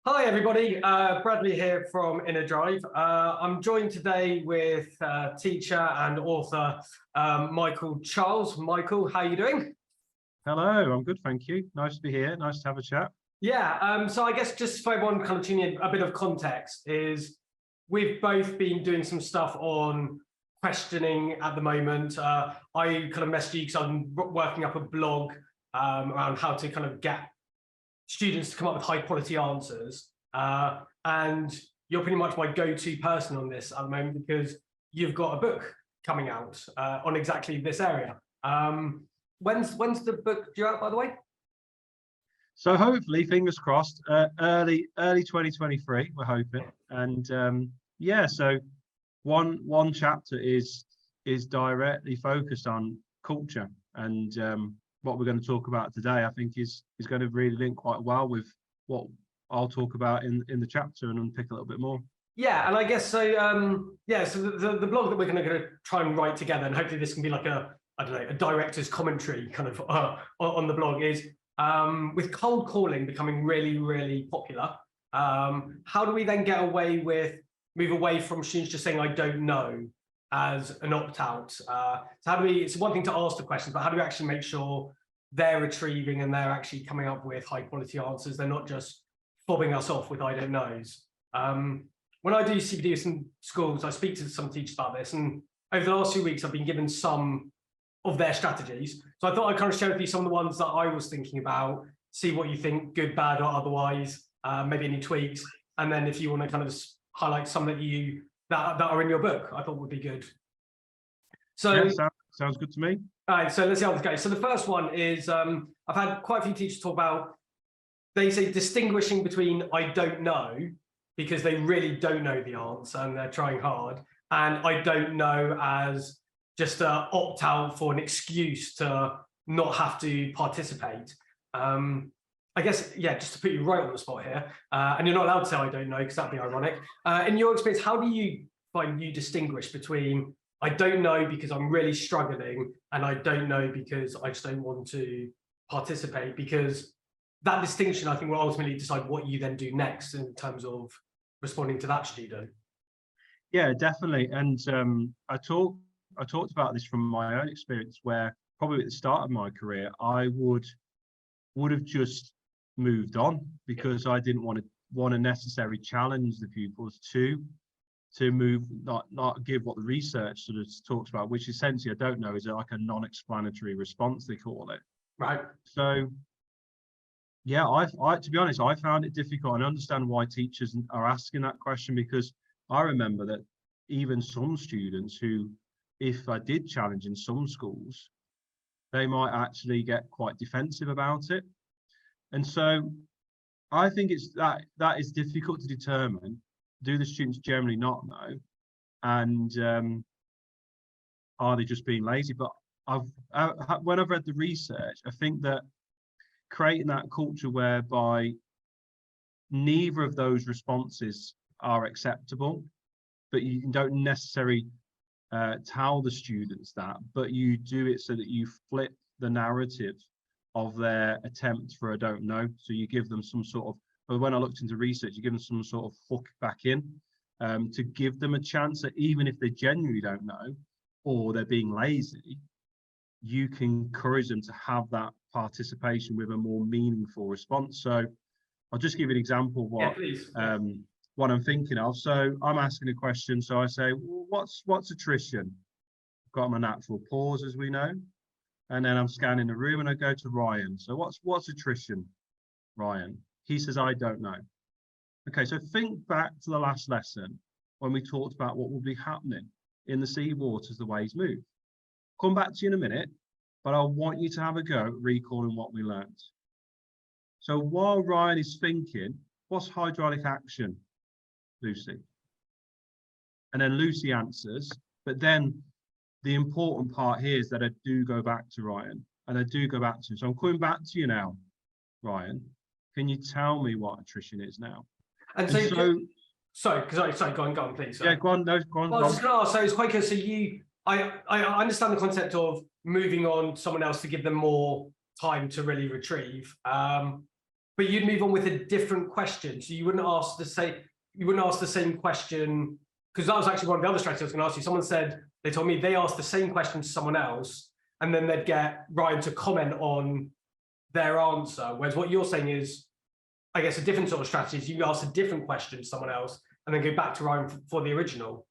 Hi everybody, Bradley here from InnerDrive. I'm joined today with teacher and author Michael Chiles. Michael, how are you doing? Hello, I'm good, thank you. Nice to be here. Nice to have a chat. Yeah, so I guess just for everyone kind of tuning in, a bit of context is we've both been doing some stuff on questioning at the moment. I kind of messaged you because I'm working up a blog around how to kind of get students to come up with high quality answers. And you're pretty much my go-to person on this at the moment because you've got a book coming out on exactly this area. When's the book due out, by the way? So hopefully, fingers crossed, early 2023, we're hoping. And yeah, so one chapter is directly focused on culture, and what we're going to talk about today, I think, is going to really link quite well with what I'll talk about in the chapter and unpick a little bit more. Yeah, and I guess so. Yeah, so the blog that we're going to try and write together, and hopefully this can be like a director's commentary kind of on the blog is with cold calling becoming really, really popular. How do we then move away from students just saying I don't know as an opt-out? So how do we? It's one thing to ask the questions, but how do we actually make sure they're retrieving and they're actually coming up with high quality answers? They're not just fobbing us off with I don't knows. When I do CPD with some schools, I speak to some teachers about this, and over the last few weeks, I've been given some of their strategies. So I thought I'd kind of share with you some of the ones that I was thinking about, see what you think, good, bad, or otherwise, maybe any tweaks, and then if you want to kind of highlight some that are in your book, I thought would be good. So yeah, sounds good to me. All right, so let's see how this goes. So the first one is I've had quite a few teachers talk about, they say distinguishing between I don't know, because they really don't know the answer and they're trying hard, and I don't know as just a opt out for an excuse to not have to participate. I guess, yeah, just to put you right on the spot here, and you're not allowed to say I don't know because that'd be ironic. In your experience, how do you find you distinguish between I don't know because I'm really struggling and I don't know because I just don't want to participate? Because that distinction, I think, will ultimately decide what you then do next in terms of responding to that student. Yeah, definitely. And I talked about this from my own experience, where probably at the start of my career, I would have just moved on because I didn't want to necessarily challenge the pupils to move, not give what the research sort of talks about, which essentially I don't know is like a non-explanatory response, they call it. Right. So yeah, I to be honest, I found it difficult, and understand why teachers are asking that question, because I remember that even some students who, if I did challenge in some schools, they might actually get quite defensive about it. And so I think it's that is difficult to determine. Do the students generally not know? And are they just being lazy? But when I've read the research, I think that creating that culture whereby neither of those responses are acceptable, but you don't necessarily tell the students that, but you do it so that you flip the narrative of their attempt for a don't know. So you give them some sort of, but when I looked into research, you give them some sort of hook back in to give them a chance that even if they genuinely don't know or they're being lazy, you can encourage them to have that participation with a more meaningful response. So I'll just give you an example of what I'm thinking of. So I'm asking a question. So I say, well, what's attrition? I've got my natural pause, as we know. And then I'm scanning the room and I go to Ryan. So what's attrition, Ryan? He says, I don't know. Okay, so think back to the last lesson when we talked about what will be happening in the sea water as the waves move. Come back to you in a minute, but I want you to have a go at recalling what we learned. So while Ryan is thinking, what's hydraulic action, Lucy? And then Lucy answers, but then the important part here is that I do go back to Ryan, and I do go back to him. So I'm coming back to you now, Ryan. Can you tell me what attrition is now? And so sorry, go on, please. Sorry. Yeah, go on. No, go on. Well, I was just going to ask. So it's quite good. So I understand the concept of moving on to someone else to give them more time to really retrieve. But you'd move on with a different question. So you wouldn't ask the same question, because that was actually one of the other strategies I was going to ask you. Someone said, they told me they asked the same question to someone else, and then they'd get Ryan to comment on their answer. Whereas what you're saying is, I guess, a different sort of strategy is you ask a different question to someone else and then go back to Ryan for the original.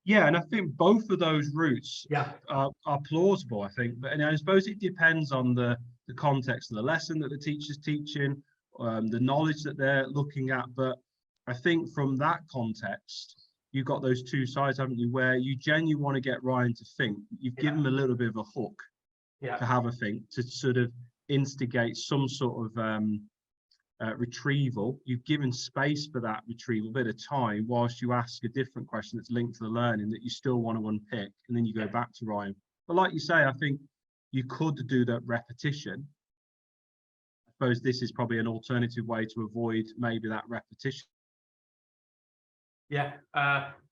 Yeah, and I think both of those routes Yeah. are plausible, I think. But and I suppose it depends on the context of the lesson that the teacher's teaching, the knowledge that they're looking at. But I think from that context, you've got those two sides, haven't you, where you genuinely want to get Ryan to think. You've given him a little bit of a hook to have a think, to sort of instigate some sort of retrieval. You've given space for that retrieval, a bit of time, whilst you ask a different question that's linked to the learning that you still want to unpick, and then you go back to Ryan. But like you say, I think you could do that repetition. I suppose this is probably an alternative way to avoid maybe that repetition. Yeah.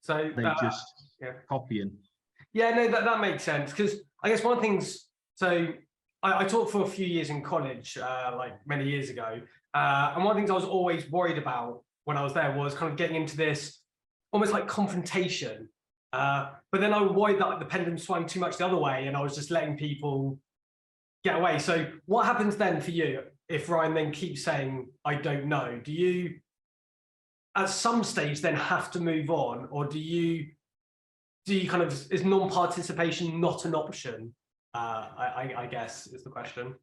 So they just copying. Yeah, no, that makes sense, because I guess one of the things, so I taught for a few years in college, like many years ago, and one of the things I was always worried about when I was there was kind of getting into this almost like confrontation, but then I worried that like, the pendulum swung too much the other way and I was just letting people get away. So what happens then for you if Ryan then keeps saying, I don't know? Do you at some stage then have to move on, or do you kind of, is non-participation not an option? I guess is the question.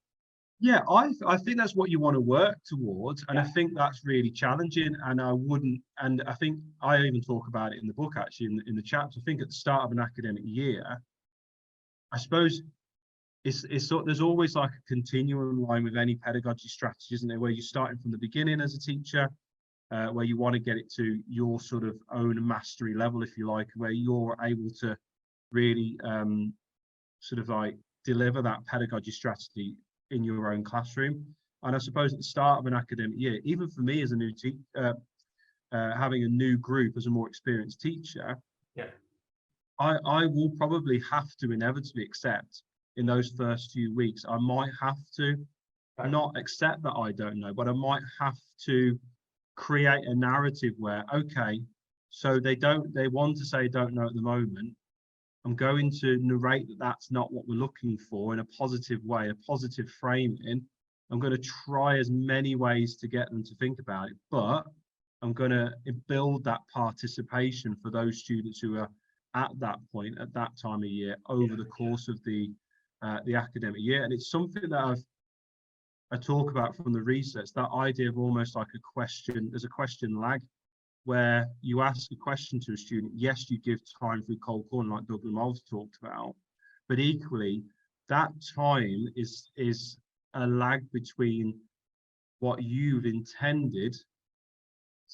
Yeah, I think that's what you want to work towards, and I think that's really challenging. And I think I even talk about it in the book, actually, in the chapter. I think at the start of an academic year, I suppose it's sort, there's always like a continuum line with any pedagogy strategy, isn't there, where you're starting from the beginning as a teacher, where you want to get it to your sort of own mastery level, if you like, where you're able to really sort of like deliver that pedagogy strategy in your own classroom. And I suppose at the start of an academic year, even for me as a new teacher, having a new group as a more experienced teacher, I will probably have to inevitably accept in those first few weeks, I might have to not accept that I don't know, but I might have to create a narrative where, okay, so they want to say don't know at the moment. I'm going to narrate that that's not what we're looking for in a positive way, a positive framing. I'm going to try as many ways to get them to think about it, but I'm going to build that participation for those students who are at that point, at that time of year, over the course of the academic year. And it's something that I talk about from the research, that idea of almost like a question, there's a question lag, where you ask a question to a student. Yes, you give time through cold calling, like Doug Lamol's talked about, but equally, that time is a lag between what you've intended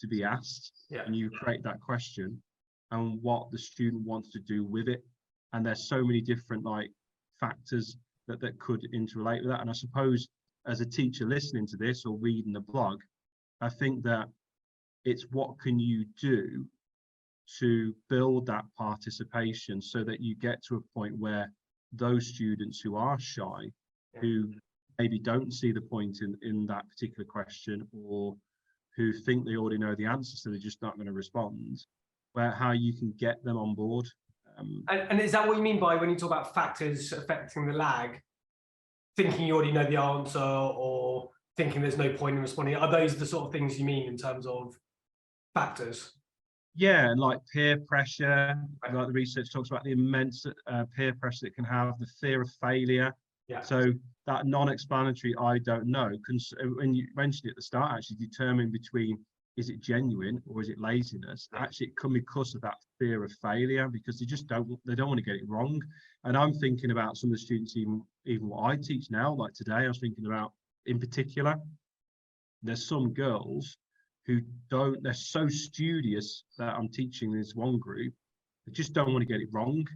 to be asked, and you create that question, and what the student wants to do with it. And there's so many different like factors that could interrelate with that. And I suppose as a teacher listening to this or reading the blog, I think that it's what can you do to build that participation so that you get to a point where those students who are shy, who maybe don't see the point in that particular question, or who think they already know the answer, so they're just not going to respond, where how you can get them on board. And is that what you mean by when you talk about factors affecting the lag, thinking you already know the answer or thinking there's no point in responding? Are those the sort of things you mean in terms of factors? Yeah, and like peer pressure, like the research talks about the immense peer pressure it can have, the fear of failure. So that non-explanatory I don't know, when you mentioned it at the start, actually determine between, is it genuine or is it laziness? Actually, it can be because of that fear of failure, because they just don't want to get it wrong. And I'm thinking about some of the students, even what I teach now, like today, I was thinking about in particular, there's some girls who they're so studious that I'm teaching this one group, they just don't want to get it wrong.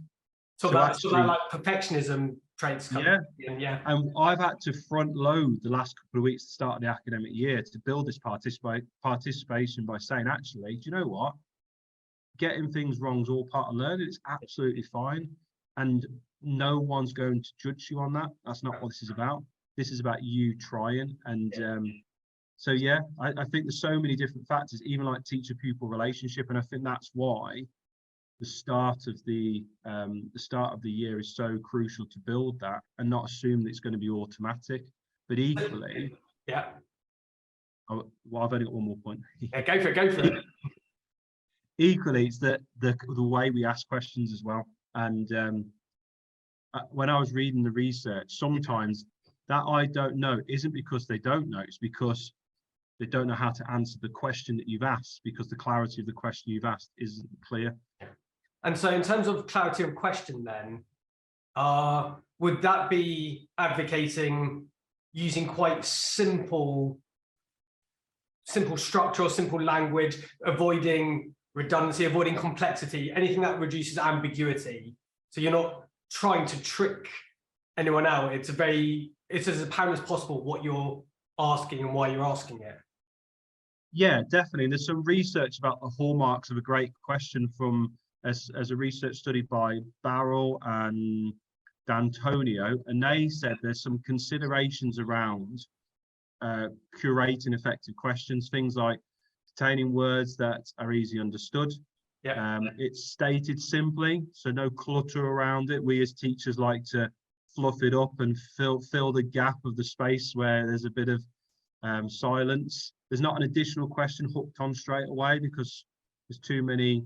So that like perfectionism traits come in, And I've had to front load the last couple of weeks at the start of the academic year to build this participation by saying, actually, do you know what? Getting things wrong is all part of learning. It's absolutely fine. And no one's going to judge you on that. That's not what this is about. This is about you trying. And So yeah, I think there's so many different factors, even like teacher-pupil relationship, and I think that's why the start of the year is so crucial to build that and not assume that it's going to be automatic. But equally, yeah. Well, I've only got one more point. Yeah, go for it. Go for it. Equally, it's the way we ask questions as well. And when I was reading the research, sometimes that I don't know isn't because they don't know, it's because they don't know how to answer the question that you've asked, because the clarity of the question you've asked isn't clear. And so in terms of clarity of question then, would that be advocating using quite simple structure or simple language, avoiding redundancy, avoiding complexity, anything that reduces ambiguity? So you're not trying to trick anyone out. It's as apparent as possible what you're asking and why you're asking it. Yeah, definitely. There's some research about the hallmarks of a great question from as a research study by Barrel and D'Antonio, and they said there's some considerations around curating effective questions, things like containing words that are easy understood. Yeah. It's stated simply, so no clutter around it. We as teachers like to fluff it up and fill the gap of the space where there's a bit of silence. There's not an additional question hooked on straight away because there's too many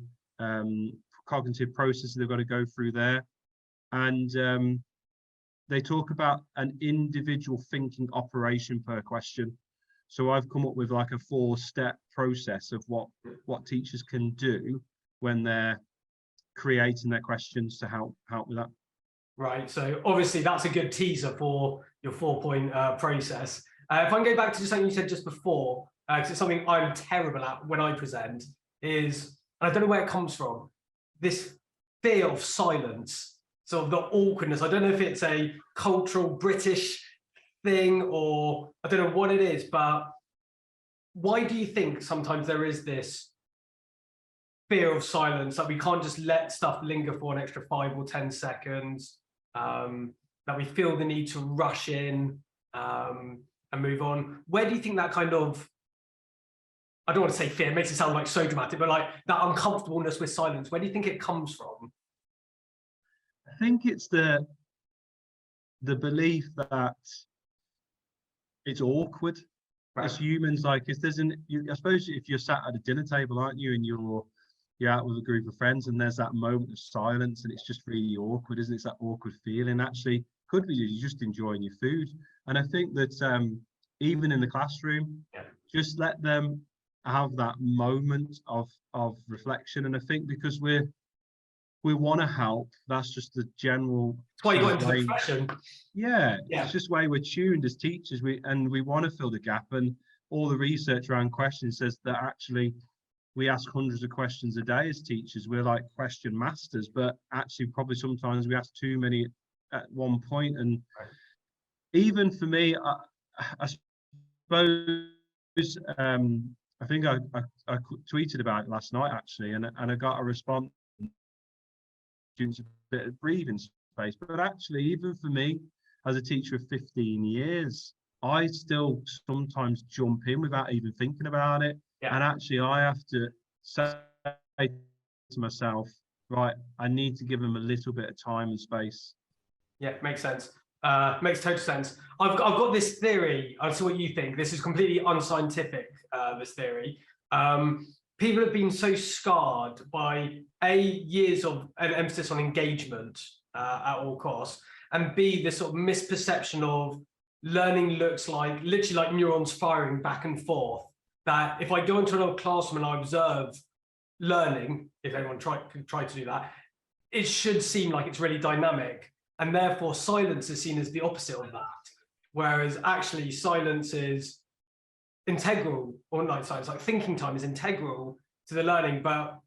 cognitive processes they've got to go through there. And they talk about an individual thinking operation per question. So I've come up with like a 4-step process of what teachers can do when they're creating their questions to help with that. Right. So obviously that's a good teaser for your 4-point process. If I can go back to something you said just before, because it's something I'm terrible at when I present, is, and I don't know where it comes from, this fear of silence, sort of the awkwardness. I don't know if it's a cultural British thing or I don't know what it is, but why do you think sometimes there is this fear of silence, that we can't just let stuff linger for an extra 5 or 10 seconds, that we feel the need to rush in and move on? Where do you think that kind of, I don't want to say fear, it makes it sound like so dramatic, but like that uncomfortableness with silence, where do you think it comes from? I think it's the belief that it's awkward. Right. As humans, like if there's I suppose if you're sat at a dinner table, aren't you, and you're out with a group of friends and there's that moment of silence and it's just really awkward, isn't it? It's that awkward feeling. Actually, could be you're just enjoying your food. And I think that even in the classroom, just let them have that moment of reflection. And I think because we want to help, that's just the general. That's why you got into the profession. Yeah, it's just the way we're tuned as teachers. We want to fill the gap, and all the research around questions says that actually we ask hundreds of questions a day as teachers. We're like question masters, but actually probably sometimes we ask too many at one point. And even for me, I suppose I think I tweeted about it last night actually, and I got a response. Students a bit of breathing space, but actually, even for me, as a teacher of 15 years, I still sometimes jump in without even thinking about it. Yeah. And actually, I have to say to myself, right, I need to give them a little bit of time and space. Yeah, makes sense. Makes total sense. I've got this theory. I'll see what you think. This is completely unscientific, this theory. People have been so scarred by years of an emphasis on engagement at all costs, and B, this sort of misperception of learning looks like literally like neurons firing back and forth. That if I go into another classroom and I observe learning, if anyone could try to do that, it should seem like it's really dynamic, and therefore silence is seen as the opposite of that. Whereas actually silence is integral, or not science, like thinking time is integral to the learning. But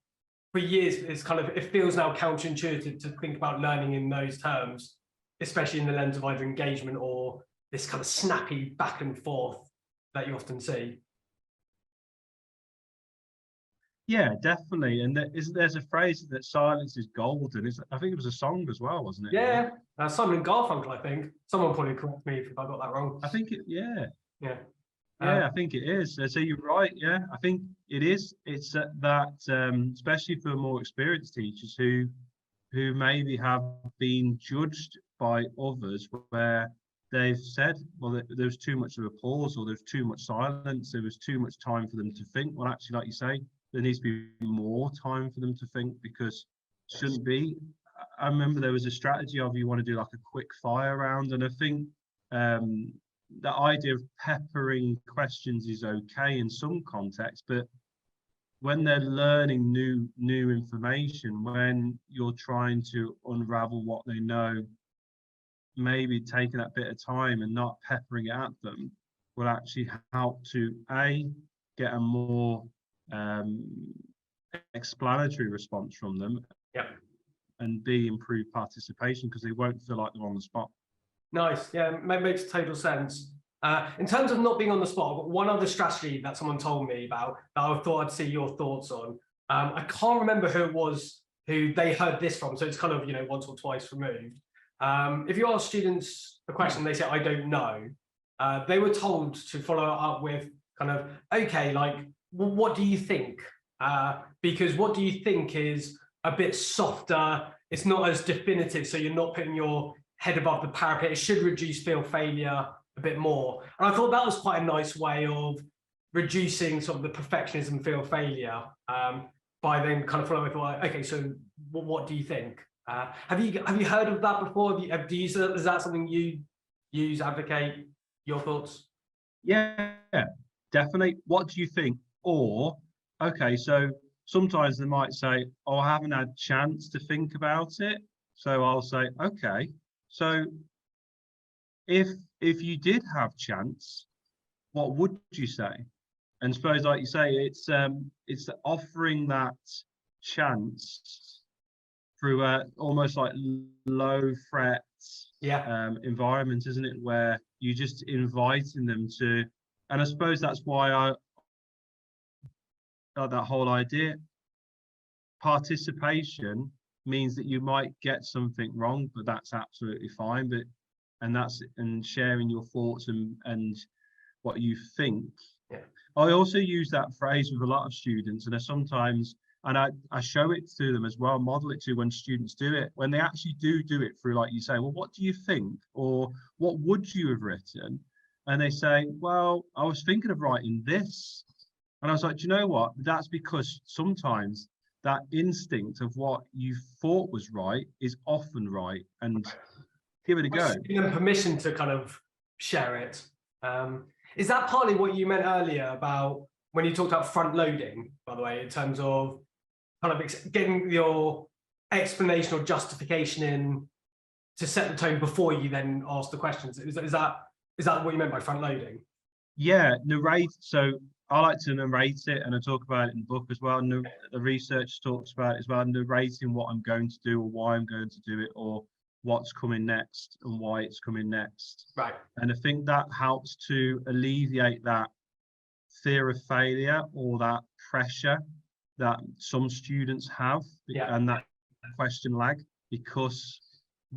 for years, it's kind of, it feels now counterintuitive to think about learning in those terms, especially in the lens of either engagement or this kind of snappy back and forth that you often see. Yeah, definitely. And there's a phrase that silence is golden. I think it was a song as well, wasn't it? Yeah, Simon and Garfunkel, I think. Someone probably correct me if I got that wrong. I think yeah. Yeah. Yeah, I think it is. So you're right. Yeah, I think it is. It's that, especially for more experienced teachers who maybe have been judged by others where they've said, well, there was too much of a pause, or there's too much silence, there was too much time for them to think. Well, actually, like you say, there needs to be more time for them to think, because it shouldn't be. I remember there was a strategy of you want to do like a quick fire round, and I think the idea of peppering questions is okay in some contexts, but when they're learning new information, when you're trying to unravel what they know, maybe taking that bit of time and not peppering it at them will actually help to get a more explanatory response from them, and B, improve participation, because they won't feel like they're on the spot. Nice. Yeah, makes total sense. In terms of not being on the spot, I've got one other strategy that someone told me about that I thought I'd see your thoughts on. I can't remember who it was who they heard this from, so it's kind of, once or twice removed. If you ask students a question, they say, I don't know, they were told to follow up with kind of, okay, like, well, what do you think? Because what do you think is a bit softer, it's not as definitive, so you're not putting your head above the parapet. It should reduce fear of failure a bit more. And I thought that was quite a nice way of reducing sort of the perfectionism, fear of failure, by then kind of following with, well, okay, so what do you think? Have you heard of that before? Is that something you use, advocate? Your thoughts? Yeah, definitely. What do you think? Or, okay, so sometimes they might say, oh, I haven't had a chance to think about it. So I'll say, okay, so if you did have chance, what would you say? And suppose, like you say, it's offering that chance through a almost like low threat environment, isn't it? Where you're just inviting them to, and I suppose that's why I that whole idea. Participation means that you might get something wrong, but that's absolutely fine. And sharing your thoughts and what you think. Yeah. I also use that phrase with a lot of students, and I show it to them as well, model it to when students do it, when they actually do it through, like you say, well, what do you think? Or what would you have written? And they say, well, I was thinking of writing this. And I was like, do you know what? That's because sometimes that instinct of what you thought was right is often right, and give it a go. Giving them permission to kind of share it. Is that partly what you meant earlier about when you talked about front loading, by the way, in terms of kind of getting your explanation or justification in to set the tone before you then ask the questions? Is that what you meant by front loading? Yeah, narrate. So I like to narrate it, and I talk about it in the book as well. The research talks about it as well, narrating what I'm going to do or why I'm going to do it, or what's coming next and why it's coming next. Right. And I think that helps to alleviate that fear of failure or that pressure that some students have, and that question lag, because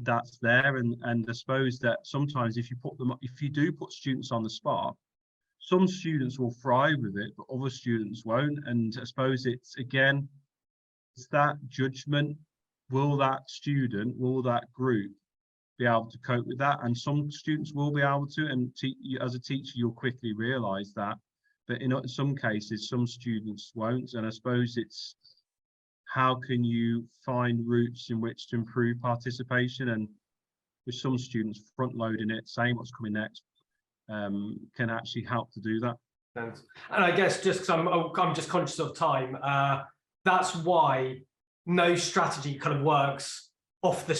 that's there. And I suppose that sometimes if you do put students on the spot, some students will thrive with it, but other students won't. And I suppose it's that judgment. Will that group be able to cope with that? And some students will be able to, and as a teacher, you'll quickly realize that. But in some cases, some students won't. And I suppose it's how can you find routes in which to improve participation? And with some students, front loading it, saying what's coming next, can actually help to do that. And I guess just because I'm just conscious of time, that's why no strategy kind of works off the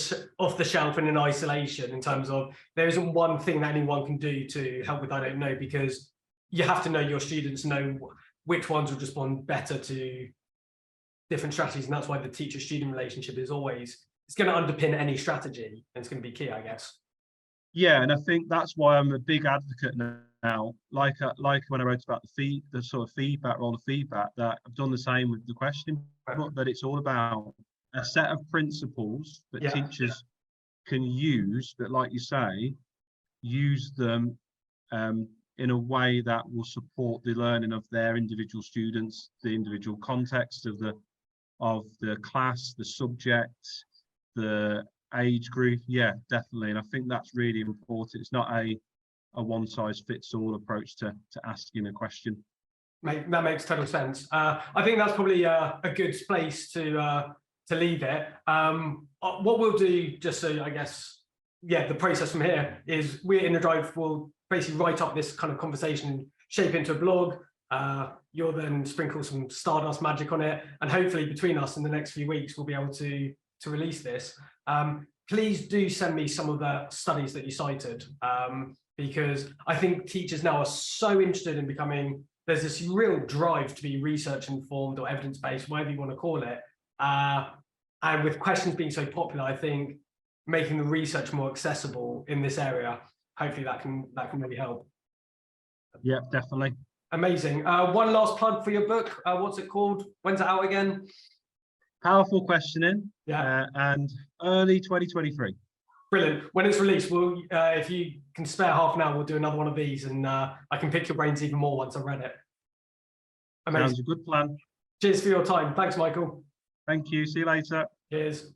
shelf and in isolation, in terms of there isn't one thing that anyone can do to help with I don't know, because you have to know your students, know which ones will respond better to different strategies, and that's why the teacher-student relationship is always, it's going to underpin any strategy, and it's going to be key, I guess. Yeah, and I think that's why I'm a big advocate now. Like when I wrote about the sort of feedback, role of feedback, that I've done the same with the questioning book, that it's all about a set of principles that teachers can use, but like you say, use them in a way that will support the learning of their individual students, the individual context of the class, the subject, the age group. Yeah, definitely. And I think that's really important. It's not a one size fits all approach to asking a question. That makes total sense. I think that's probably a good place to leave it. What we'll do, just so I guess, yeah, the process from here is we at InnerDrive will basically write up this kind of conversation, shape into a blog. You'll then sprinkle some Stardust magic on it, and hopefully between us in the next few weeks we'll be able to release this. Please do send me some of the studies that you cited, because I think teachers now are so interested in becoming, there's this real drive to be research informed or evidence-based, whatever you want to call it. And with questions being so popular, I think making the research more accessible in this area, hopefully that can really help. Yeah, definitely. Amazing. One last plug for your book. What's it called? When's it out again? Powerful questioning. Yeah. And early 2023. Brilliant. When it's released, we'll, if you can spare half an hour, we'll do another one of these, and I can pick your brains even more once I've read it. Amazing. Sounds a good plan. Cheers for your time. Thanks, Michael. Thank you. See you later. Cheers.